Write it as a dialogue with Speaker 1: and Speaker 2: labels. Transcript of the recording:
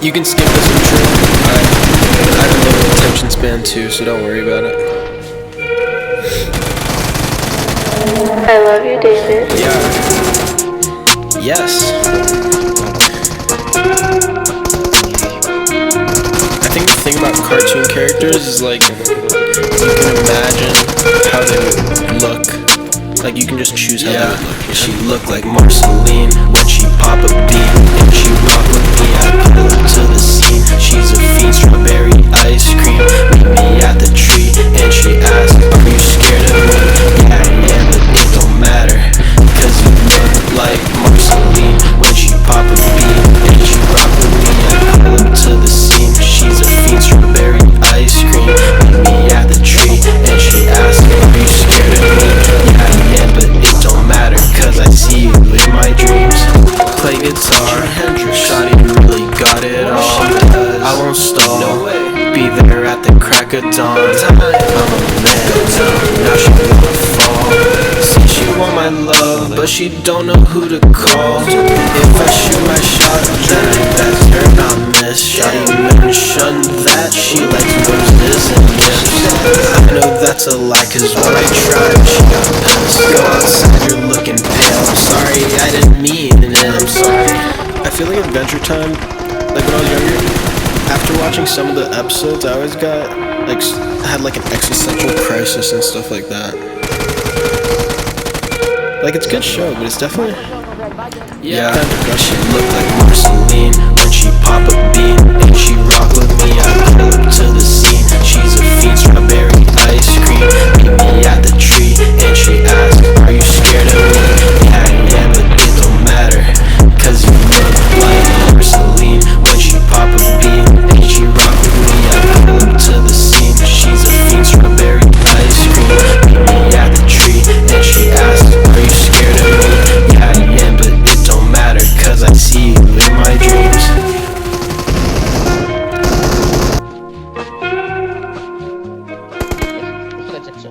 Speaker 1: You can skip this intro. I have a low attention span too, so don't worry about it.
Speaker 2: I love you, David.
Speaker 1: Yeah. Yes. I think the thing about cartoon characters is like you can imagine how they would look. Like you can just choose how they would look. She looked like Marceline when she pop a bean and she rock with me. I pull up to the scene. She's a fiend, strawberry ice cream. Meet me at the tree and she asked, "Are you scared of me?" Yeah, I am, but it don't matter, 'cause you look like Marceline when she pop a bean and she rock with me. I pull up to the scene. She's a fiend, strawberry ice cream. Meet me at the tree and she asked, "Are you scared of me?" Yeah, I am, but it don't matter, 'cause I see you in my dreams. Play guitar, shawty really got it all. I won't stall, be there at the crack of dawn. I'm a man now, she wanna fall. See, she want my love, but she don't know who to call. If I shoot my shot, then I best her not miss. Shawty mentioned that she likes roses and gifts. I know that's a lie, 'cause when I tried, she got pissed. Go outside, you're looking pale. I'm sorry, I didn't mean it, I'm sorry. I feel like Adventure Time, like when I was younger, after watching some of the episodes, I always got, like, had like an existential crisis and stuff like that. Like, it's a good show, but it's definitely, yeah, kind of depressing. She looked like Marceline when she pop a bean and she rock with me. I pull up to the scene. She's a fiend, strawberry ice cream. Meet me at the tree and she asked, "Are you scared of me?" Yeah, I am, but it don't matter, 'cause you look like Marceline when she pop a bean and she rock with me. I pull up to the scene. She's a fiend, strawberry ice cream. Meet me at the tree and she asked, "Are you scared of me?" Yeah, I am, but it don't matter, 'cause I see you in my dreams.
Speaker 3: Questo che c'è?